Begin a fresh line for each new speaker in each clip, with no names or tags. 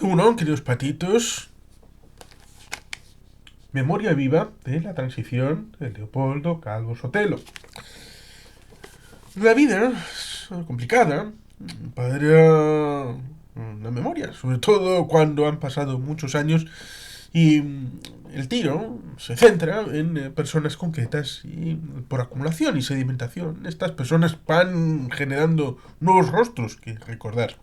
Uno, queridos patitos, memoria viva de la transición de Leopoldo Calvo Sotelo. La vida es complicada para la memoria, sobre todo cuando han pasado muchos años y el tiro se centra en personas concretas y por acumulación y sedimentación estas personas van generando nuevos rostros que recordar.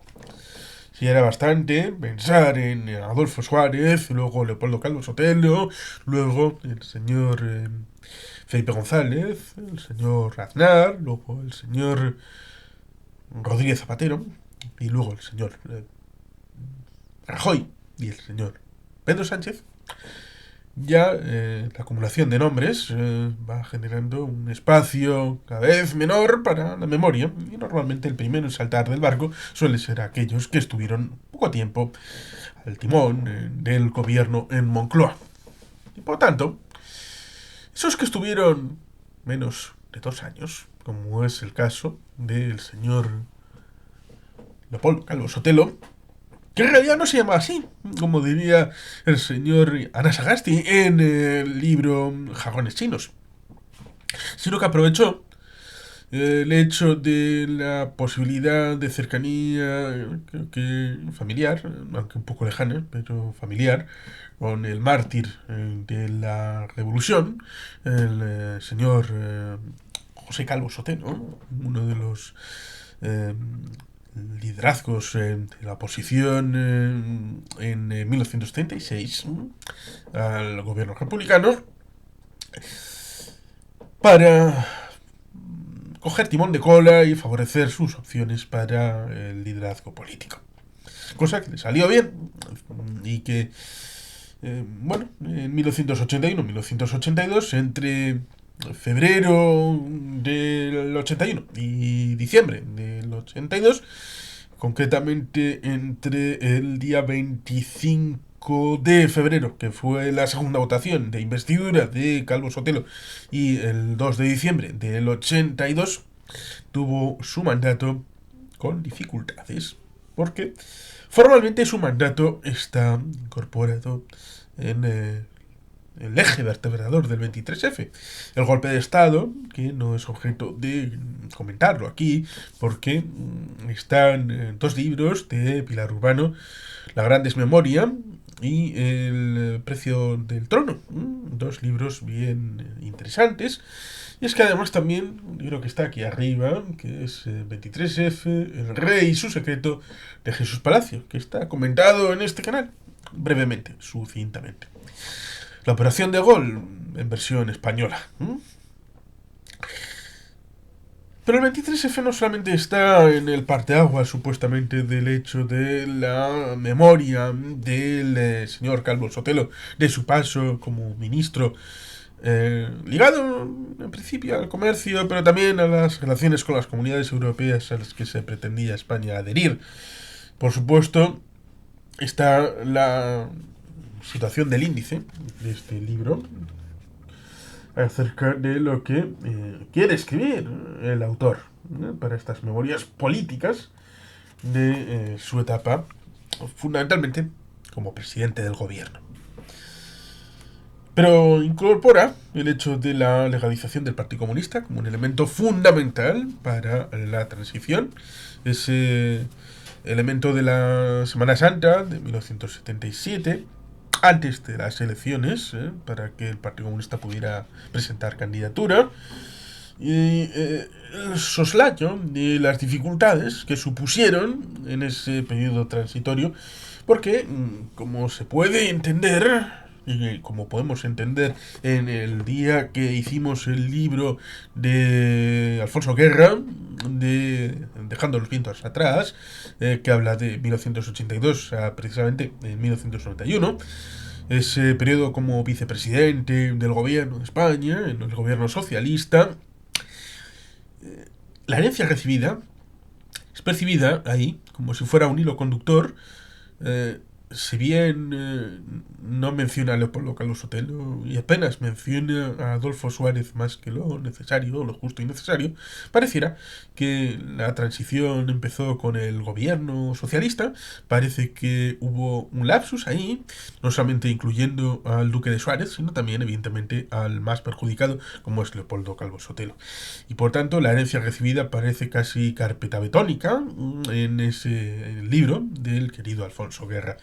Si era bastante pensar en Adolfo Suárez, luego Leopoldo Calvo Sotelo, luego el señor Felipe González, el señor Aznar, luego el señor Rodríguez Zapatero y luego el señor Rajoy y el señor Pedro Sánchez. Ya la acumulación de nombres va generando un espacio cada vez menor para la memoria y normalmente el primero en saltar del barco suele ser aquellos que estuvieron poco tiempo al timón del gobierno en Moncloa. Y por tanto, esos que estuvieron menos de 2 años, como es el caso del señor Leopoldo Calvo Sotelo, que en realidad no se llama así, como diría el señor Ana Sagasti en el libro Jagones Chinos, sino que aprovechó el hecho de la posibilidad de cercanía, creo que familiar, aunque un poco lejana, pero familiar, con el mártir de la revolución, el señor José Calvo Sotelo, uno de los eh, liderazgos de la oposición en 1936 al gobierno republicano, para coger timón de cola y favorecer sus opciones para el liderazgo político. Cosa que le salió bien y que, bueno, en 1981-1982, entre febrero del 81 y diciembre del 82, concretamente entre el día 25 de febrero, que fue la segunda votación de investidura de Calvo Sotelo, y el 2 de diciembre del 82, tuvo su mandato con dificultades, porque formalmente su mandato está incorporado en el eje vertebrador del 23F. El golpe de Estado, que no es objeto de comentarlo aquí, porque están dos libros de Pilar Urbano, La Gran Desmemoria y El Precio del Trono. Dos libros bien interesantes. Y es que además también, un libro que está aquí arriba, que es 23F, El Rey y su secreto, de Jesús Palacio, que está comentado en este canal, brevemente, sucintamente. La Operación de Gol, en versión española. Pero el 23F no solamente está en el parteaguas, supuestamente, del hecho de la memoria del señor Calvo Sotelo, de su paso como ministro, ligado en principio al comercio, pero también a las relaciones con las comunidades europeas a las que se pretendía España adherir. Por supuesto, está la situación del índice de este libro, acerca de lo que quiere escribir el autor para estas memorias políticas de su etapa, fundamentalmente como presidente del gobierno. Pero incorpora el hecho de la legalización del Partido Comunista como un elemento fundamental para la transición, ese elemento de la Semana Santa de 1977, antes de las elecciones, para que el Partido Comunista pudiera presentar candidatura, y el soslayo de las dificultades que supusieron en ese periodo transitorio, porque, como se puede entender, y como podemos entender en el día que hicimos el libro de Alfonso Guerra, de Dejando los vientos atrás, que habla de 1982 a precisamente en 1991, ese periodo como vicepresidente del gobierno de España, en el gobierno socialista, la herencia recibida es percibida ahí como si fuera un hilo conductor si bien no menciona a Leopoldo Calvo Sotelo y apenas menciona a Adolfo Suárez más que lo necesario, lo justo y necesario, pareciera que la transición empezó con el gobierno socialista. Parece que hubo un lapsus ahí, no solamente incluyendo al duque de Suárez, sino también evidentemente al más perjudicado, como es Leopoldo Calvo Sotelo. Y por tanto la herencia recibida parece casi carpeta betónica en ese libro del querido Alfonso Guerra,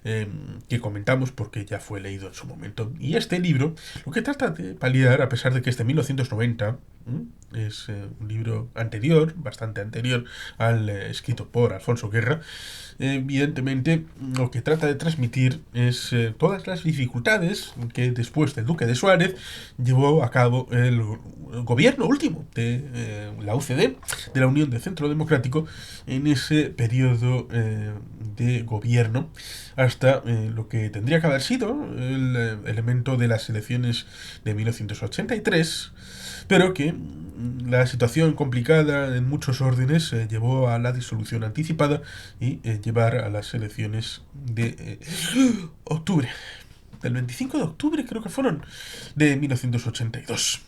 que comentamos porque ya fue leído en su momento. Y este libro lo que trata de paliar, a pesar de que es de 1990, es un libro anterior, bastante anterior al escrito por Alfonso Guerra, evidentemente lo que trata de transmitir es todas las dificultades que después del Duque de Suárez llevó a cabo el gobierno último de la UCD, de la Unión de Centro Democrático, en ese periodo de gobierno, hasta lo que tendría que haber sido el elemento de las elecciones de 1983, pero que la situación complicada en muchos órdenes llevó a la disolución anticipada y llevar a las elecciones de octubre, del 25 de octubre creo que fueron, de 1982.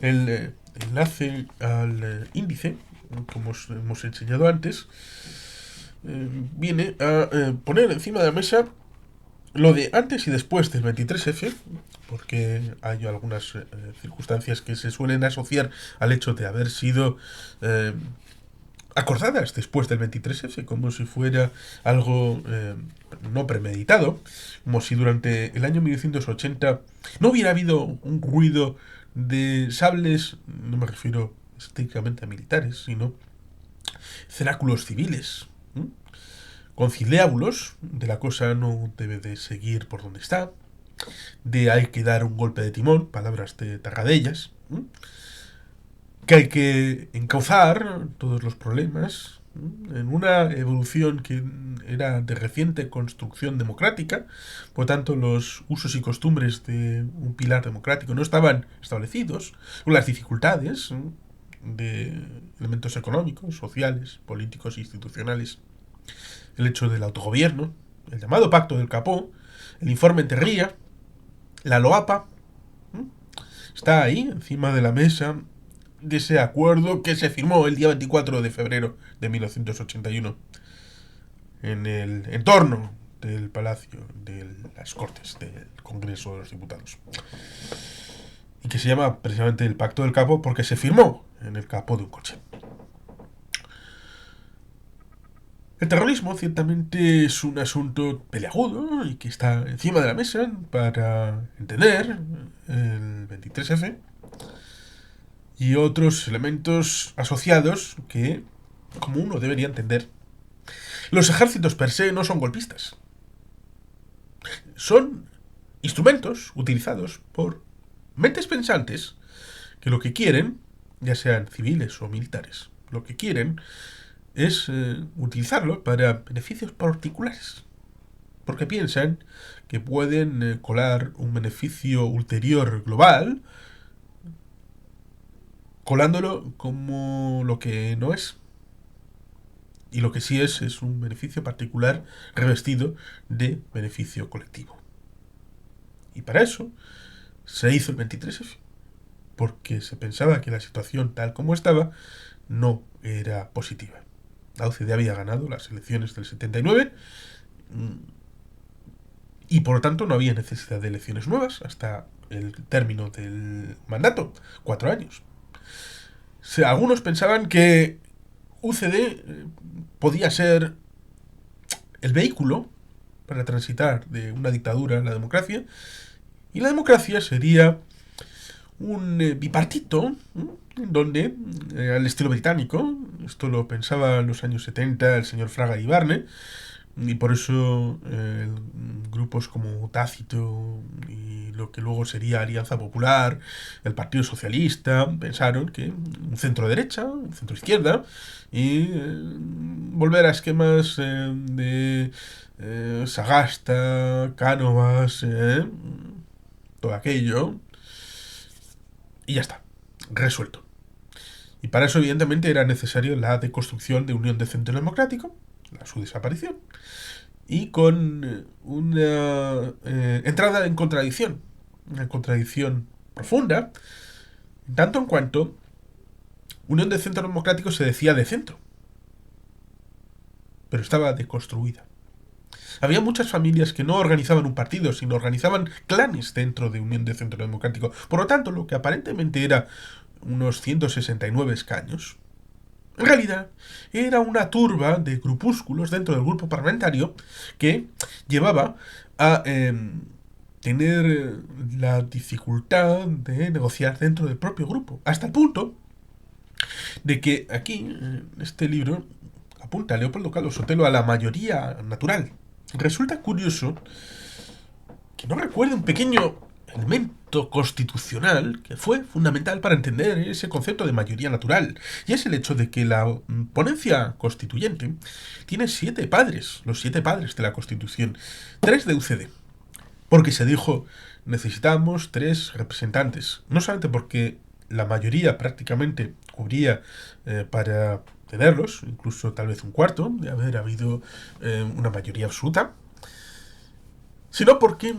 El enlace al índice, como os hemos enseñado antes, viene a poner encima de la mesa lo de antes y después del 23F, porque hay algunas circunstancias que se suelen asociar al hecho de haber sido acordadas después del 23F, como si fuera algo no premeditado, como si durante el año 1980 no hubiera habido un ruido de sables, no me refiero estrictamente a militares, sino cenáculos civiles, conciliábulos, de la cosa no debe de seguir por donde está, de hay que dar un golpe de timón, palabras de Tarradellas, que hay que encauzar todos los problemas en una evolución que era de reciente construcción democrática, por tanto los usos y costumbres de un pilar democrático no estaban establecidos, con las dificultades de elementos económicos, sociales, políticos e institucionales, el hecho del autogobierno, el llamado Pacto del Capó, el informe Enterría, la LOAPA, está ahí, encima de la mesa, de ese acuerdo que se firmó el día 24 de febrero de 1981 en el entorno del Palacio de las Cortes del Congreso de los Diputados. Y que se llama precisamente el Pacto del Capó porque se firmó en el capó de un coche. El terrorismo ciertamente es un asunto peliagudo y que está encima de la mesa para entender el 23F y otros elementos asociados que, como uno debería entender, los ejércitos per se no son golpistas. Son instrumentos utilizados por mentes pensantes que lo que quieren, ya sean civiles o militares, lo que quieren es utilizarlo para beneficios particulares. Porque piensan que pueden colar un beneficio ulterior global colándolo como lo que no es. Y lo que sí es un beneficio particular revestido de beneficio colectivo. Y para eso se hizo el 23F. Porque se pensaba que la situación tal como estaba no era positiva. La UCD había ganado las elecciones del 79 y por lo tanto no había necesidad de elecciones nuevas hasta el término del mandato, 4 años. Algunos pensaban que UCD podía ser el vehículo para transitar de una dictadura a la democracia, y la democracia sería un bipartito, donde, al estilo británico, esto lo pensaba en los años 70 el señor Fraga y Barney, y por eso grupos como Tácito y lo que luego sería Alianza Popular, el Partido Socialista, pensaron que un centro-derecha, un centro-izquierda, y volver a esquemas de Sagasta, Cánovas, todo aquello, y ya está, resuelto. Y para eso, evidentemente, era necesario la deconstrucción de Unión de Centro Democrático, su desaparición, y con una entrada en contradicción, una contradicción profunda, en tanto en cuanto Unión de Centro Democrático se decía de centro, pero estaba deconstruida. Había muchas familias que no organizaban un partido, sino organizaban clanes dentro de Unión de Centro Democrático. Por lo tanto, lo que aparentemente era unos 169 escaños, en realidad era una turba de grupúsculos dentro del grupo parlamentario que llevaba a tener la dificultad de negociar dentro del propio grupo. Hasta el punto de que aquí, en este libro, apunta Leopoldo Calvo Sotelo a la mayoría natural. Resulta curioso que no recuerde un pequeño elemento constitucional que fue fundamental para entender ese concepto de mayoría natural, y es el hecho de que la ponencia constituyente tiene 7 padres, los 7 padres de la Constitución, 3 de UCD, porque se dijo necesitamos 3 representantes, no solamente porque la mayoría prácticamente cubría para tenerlos, incluso tal vez un cuarto de haber habido una mayoría absoluta, sino porque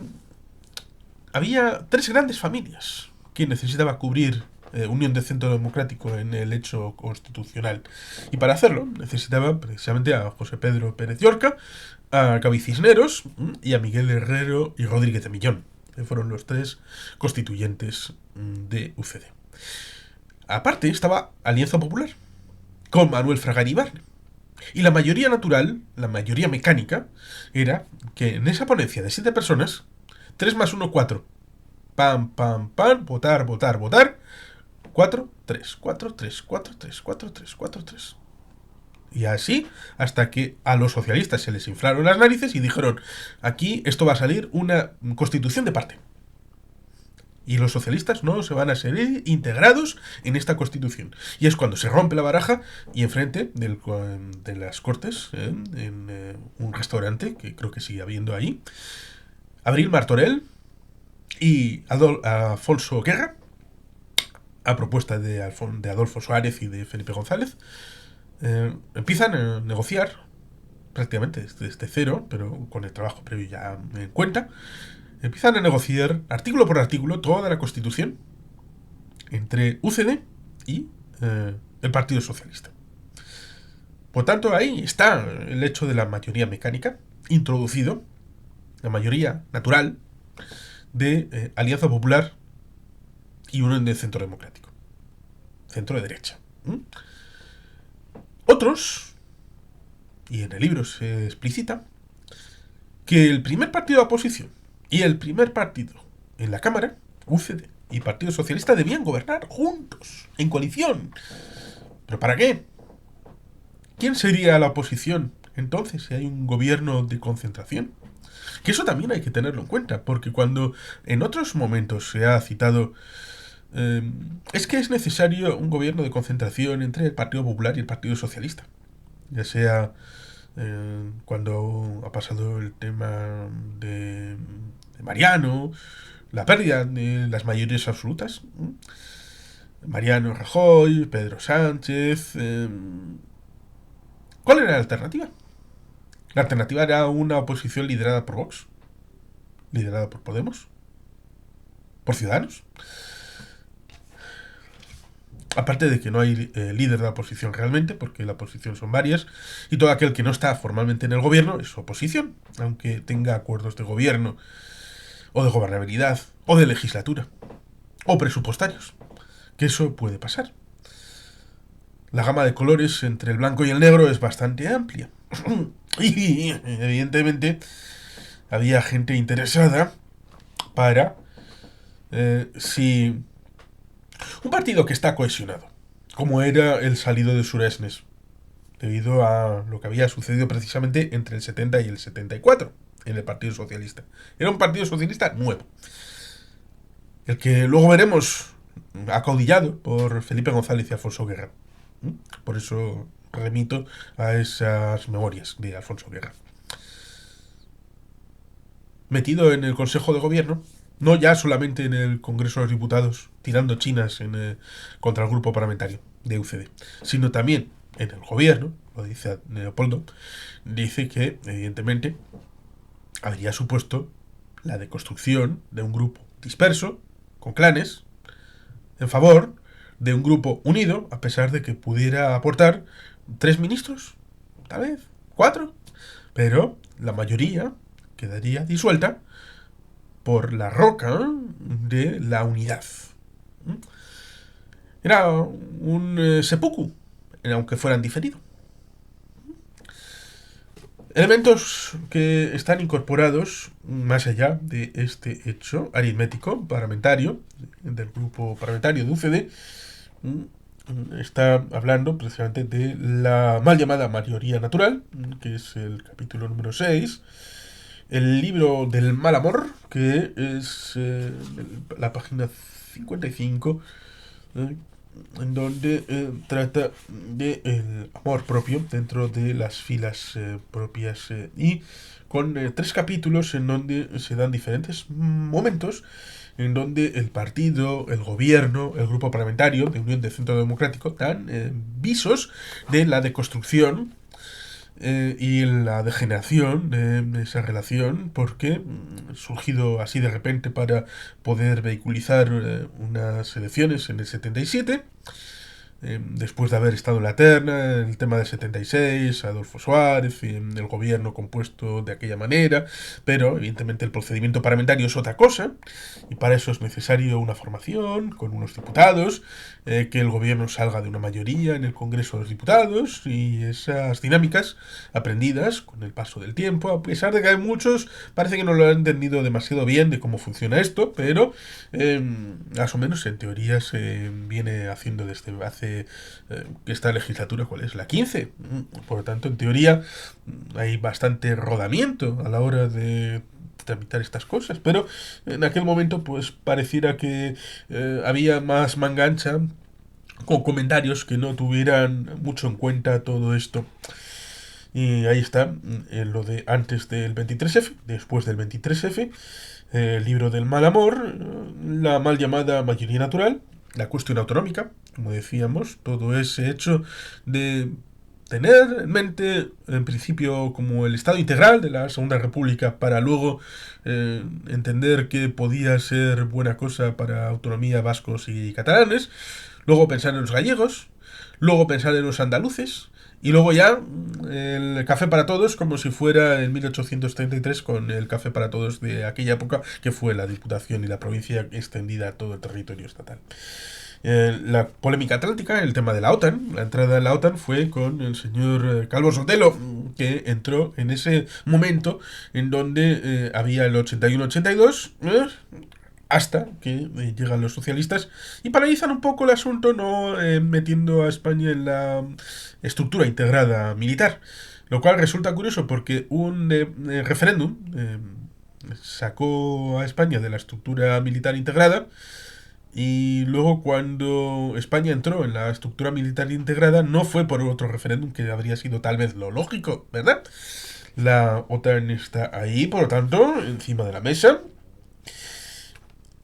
había 3 grandes familias que necesitaba cubrir Unión de Centro Democrático en el hecho constitucional. Y para hacerlo necesitaba precisamente a José Pedro Pérez Llorca, a Gaby Cisneros y a Miguel Herrero y Rodríguez de Millón, que fueron los 3 constituyentes de UCD. Aparte estaba Alianza Popular, con Manuel Fraga Iribarne. Y la mayoría natural, la mayoría mecánica, era que en esa ponencia de 7 personas, 3 más 1, 4. Pam, pam, pam, votar, votar, votar. 4, 3, 4, 3, 4, 3, 4, 3, 4, 3. Y así hasta que a los socialistas se les inflaron las narices y dijeron, aquí esto va a salir una constitución de parte. Y los socialistas no se van a ser integrados en esta Constitución. Y es cuando se rompe la baraja y enfrente de las Cortes, en un restaurante, que creo que sigue habiendo ahí, Abril Martorell y Alfonso Guerra, a propuesta de Adolfo Suárez y de Felipe González, empiezan a negociar prácticamente desde cero, pero con el trabajo previo ya en cuenta. Empiezan a negociar artículo por artículo toda la Constitución entre UCD y el Partido Socialista. Por tanto, ahí está el hecho de la mayoría mecánica, introducido, la mayoría natural, de Alianza Popular y Unión de Centro Democrático. Centro de derecha. Otros, y en el libro se explicita, que el primer partido de oposición y el primer partido en la Cámara, UCD y Partido Socialista, debían gobernar juntos, en coalición. ¿Pero para qué? ¿Quién sería la oposición entonces si hay un gobierno de concentración? Que eso también hay que tenerlo en cuenta, porque cuando en otros momentos se ha citado es que es necesario un gobierno de concentración entre el Partido Popular y el Partido Socialista, ya sea cuando ha pasado el tema de Mariano, la pérdida de las mayorías absolutas, Mariano Rajoy, Pedro Sánchez. ¿Cuál era la alternativa? La alternativa era una oposición liderada por Vox, liderada por Podemos, por Ciudadanos. Aparte de que no hay líder de la oposición realmente, porque la oposición son varias, y todo aquel que no está formalmente en el gobierno es oposición, aunque tenga acuerdos de gobierno, o de gobernabilidad, o de legislatura, o presupuestarios, que eso puede pasar. La gama de colores entre el blanco y el negro es bastante amplia. Y evidentemente había gente interesada para si un partido que está cohesionado, como era el salido de Suresnes, debido a lo que había sucedido precisamente entre el 70 y el 74 en el Partido Socialista. Era un Partido Socialista nuevo, el que luego veremos acaudillado por Felipe González y Alfonso Guerra. Por eso remito a esas memorias de Alfonso Guerra. Metido en el Consejo de Gobierno, no ya solamente en el Congreso de los Diputados, tirando chinas contra el grupo parlamentario de UCD, sino también en el gobierno, lo dice Leopoldo, dice que, evidentemente, habría supuesto la deconstrucción de un grupo disperso, con clanes, en favor de un grupo unido, a pesar de que pudiera aportar 3 ministros, tal vez, 4, pero la mayoría quedaría disuelta por la roca de la unidad. Era un seppuku, aunque fueran diferidos. Elementos que están incorporados más allá de este hecho aritmético parlamentario del grupo parlamentario de UCD, está hablando precisamente de la mal llamada mayoría natural, que es el capítulo número 6, el libro del mal amor, que es la página 55, eh, en donde trata de el amor propio dentro de las filas propias y con 3 capítulos en donde se dan diferentes momentos en donde el partido, el gobierno, el grupo parlamentario de Unión de Centro Democrático dan visos de la deconstrucción y la degeneración de esa relación, porque surgido así de repente para poder vehiculizar unas elecciones en el 77, después de haber estado en la terna, el tema del 76, Adolfo Suárez, el gobierno compuesto de aquella manera, pero evidentemente el procedimiento parlamentario es otra cosa, y para eso es necesario una formación con unos diputados, que el gobierno salga de una mayoría en el Congreso de los Diputados, y esas dinámicas aprendidas con el paso del tiempo, a pesar de que hay muchos, parece que no lo han entendido demasiado bien de cómo funciona esto, pero más o menos en teoría se viene haciendo desde hace esta legislatura, ¿cuál es? La 15. Por lo tanto, en teoría hay bastante rodamiento a la hora de tramitar estas cosas, pero en aquel momento pues pareciera que había más manga ancha con comentarios que no tuvieran mucho en cuenta todo esto. Y ahí está lo de antes del 23F, después del 23F, el libro del mal amor, la mal llamada mayoría natural, la cuestión autonómica, como decíamos, todo ese hecho de tener en mente, en principio, como el Estado integral de la Segunda República, para luego entender que podía ser buena cosa para autonomía vascos y catalanes, luego pensar en los gallegos, luego pensar en los andaluces, y luego ya el café para todos como si fuera en 1833 con el café para todos de aquella época que fue la Diputación y la provincia extendida a todo el territorio estatal. La polémica atlántica, el tema de la OTAN, la entrada en la OTAN fue con el señor Calvo Sotelo, que entró en ese momento en donde había el 81-82, hasta que llegan los socialistas y paralizan un poco el asunto, no metiendo a España en la estructura integrada militar. Lo cual resulta curioso porque un referéndum sacó a España de la estructura militar integrada, y luego cuando España entró en la estructura militar integrada no fue por otro referéndum, que habría sido tal vez lo lógico, ¿verdad? La OTAN está ahí, por lo tanto, encima de la mesa.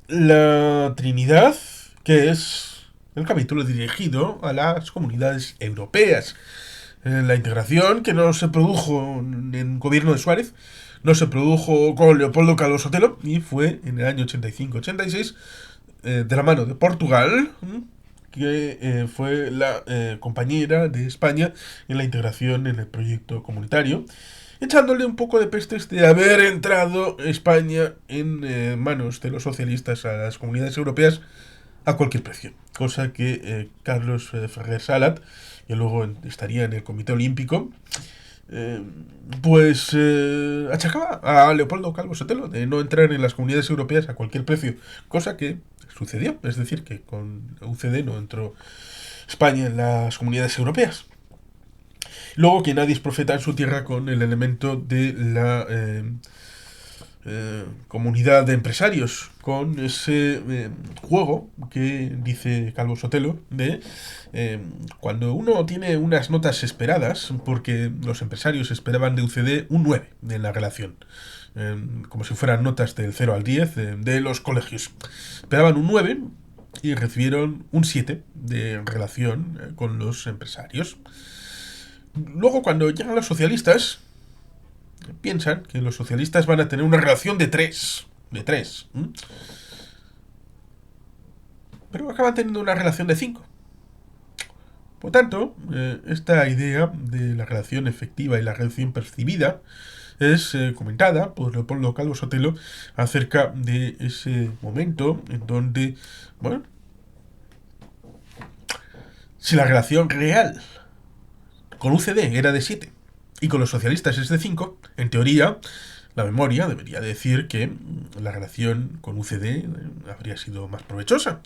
La Trinidad, que es el capítulo dirigido a las comunidades europeas. La integración que no se produjo en el gobierno de Suárez, no se produjo con Leopoldo Calvo Sotelo, y fue en el año 85-86, de la mano de Portugal, que fue la compañera de España en la integración en el proyecto comunitario, echándole un poco de pestes de haber entrado España en manos de los socialistas a las comunidades europeas a cualquier precio. Cosa que Carlos Ferrer Salat, que luego estaría en el Comité Olímpico, pues achacaba a Leopoldo Calvo Sotelo de no entrar en las comunidades europeas a cualquier precio, cosa que sucedió, es decir, que con UCD no entró España en las comunidades europeas. Luego que nadie es profeta en su tierra con el elemento de la comunidad de empresarios, con ese juego que dice Calvo Sotelo de cuando uno tiene unas notas esperadas, porque los empresarios esperaban de UCD un 9 en la relación, como si fueran notas del 0 al 10 de los colegios. Esperaban un 9 y recibieron un 7 de relación con los empresarios. Luego, cuando llegan los socialistas, piensan que los socialistas van a tener una relación de tres. De tres. Pero acaban teniendo una relación de cinco. Por tanto, esta idea de la relación efectiva y la relación percibida es comentada por Leopoldo Calvo Sotelo acerca de ese momento en donde, bueno, si la relación real con UCD era de 7 y con los socialistas es de 5, en teoría la memoria debería decir que la relación con UCD habría sido más provechosa.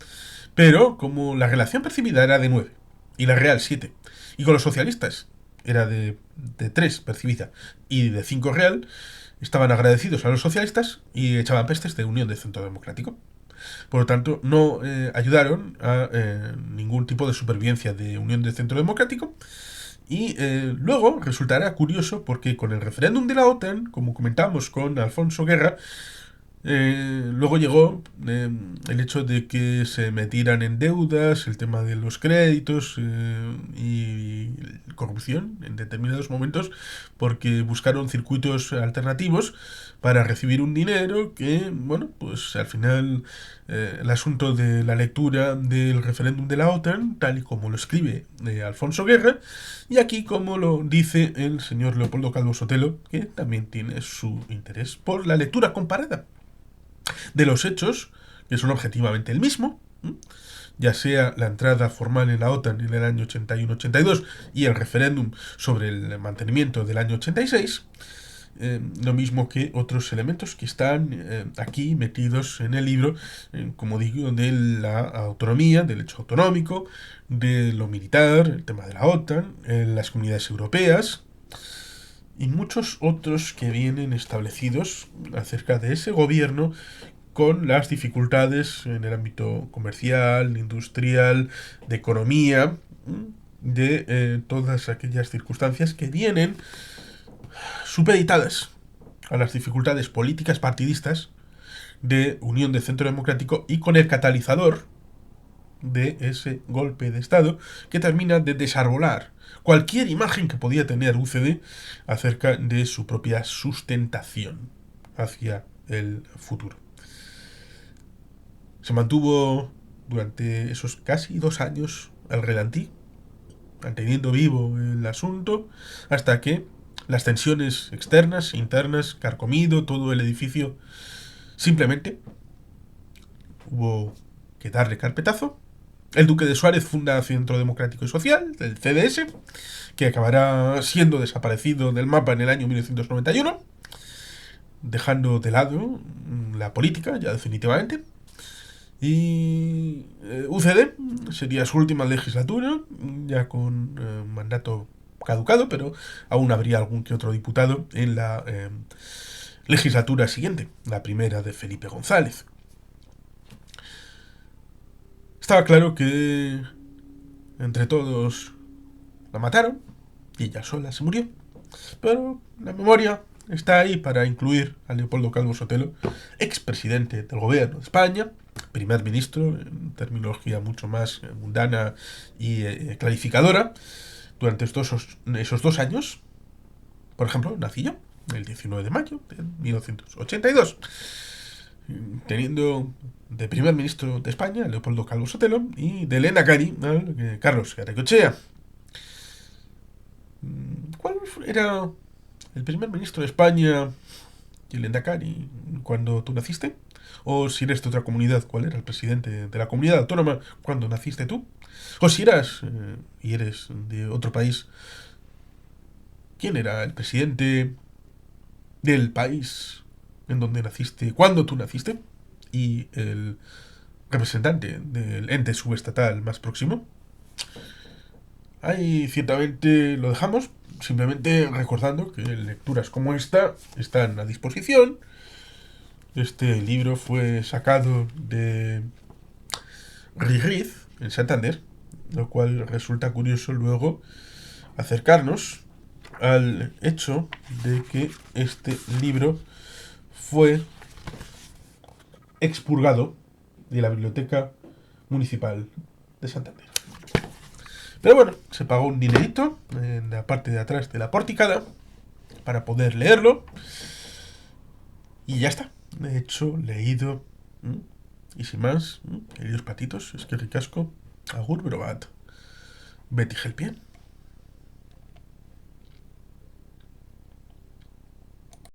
Pero como la relación percibida era de 9 y la real 7, y con los socialistas era de 3 percibida y de 5 real, estaban agradecidos a los socialistas y echaban pestes de Unión de Centro Democrático. Por lo tanto, no ayudaron a ningún tipo de supervivencia de Unión de Centro Democrático. Y luego resultará curioso porque con el referéndum de la OTAN, como comentamos con Alfonso Guerra, luego llegó el hecho de que se metieran en deudas, el tema de los créditos y corrupción en determinados momentos, porque buscaron circuitos alternativos para recibir un dinero que, bueno, pues al final el asunto de la lectura del referéndum de la OTAN, tal y como lo escribe Alfonso Guerra, y aquí como lo dice el señor Leopoldo Calvo Sotelo, que también tiene su interés por la lectura comparada de los hechos, que son objetivamente el mismo, ya sea la entrada formal en la OTAN en el año 81-82 y el referéndum sobre el mantenimiento del año 86, lo mismo que otros elementos que están aquí metidos en el libro, como digo, de la autonomía, del hecho autonómico, de lo militar, el tema de la OTAN, las comunidades europeas y muchos otros que vienen establecidos acerca de ese gobierno con las dificultades en el ámbito comercial, industrial, de economía, de todas aquellas circunstancias que vienen supeditadas a las dificultades políticas partidistas de Unión de Centro Democrático y con el catalizador de ese golpe de Estado que termina de desarbolar cualquier imagen que podía tener UCD acerca de su propia sustentación hacia el futuro. Se mantuvo durante esos casi 2 años al relantí, manteniendo vivo el asunto, hasta que las tensiones externas, internas, carcomido todo el edificio, simplemente hubo que darle carpetazo. El duque de Suárez funda Centro Democrático y Social, el CDS, que acabará siendo desaparecido del mapa en el año 1991, dejando de lado la política ya definitivamente. Y UCD sería su última legislatura, ya con mandato caducado, pero aún habría algún que otro diputado en la legislatura siguiente, la primera de Felipe González. Estaba claro que entre todos la mataron y ella sola se murió, pero la memoria está ahí para incluir a Leopoldo Calvo Sotelo, expresidente del gobierno de España, primer ministro, en terminología mucho más mundana y clarificadora, durante esos 2 años. Por ejemplo, nací yo, el 19 de mayo de 1982, teniendo de primer ministro de España Leopoldo Calvo Sotelo y de lehendakari Carlos Garaikoetxea. ¿Cuál era el primer ministro de España y el lehendakari cuando tú naciste? O si eres de otra comunidad, ¿cuál era el presidente de la comunidad autónoma cuando naciste tú? O si eras y eres de otro país, ¿quién era el presidente del país en donde naciste cuando tú naciste? Y el representante del ente subestatal más próximo. Ahí ciertamente lo dejamos, simplemente recordando que lecturas como esta están a disposición. Este libro fue sacado de Rigriz, en Santander, lo cual resulta curioso luego acercarnos al hecho de que este libro fue expurgado de la Biblioteca Municipal de Santander. Pero bueno, se pagó un dinerito en la parte de atrás de la porticada para poder leerlo. Y ya está. De hecho, leído. Y sin más, queridos patitos, es que ricasco. Agur, brobat. Betty Helpien.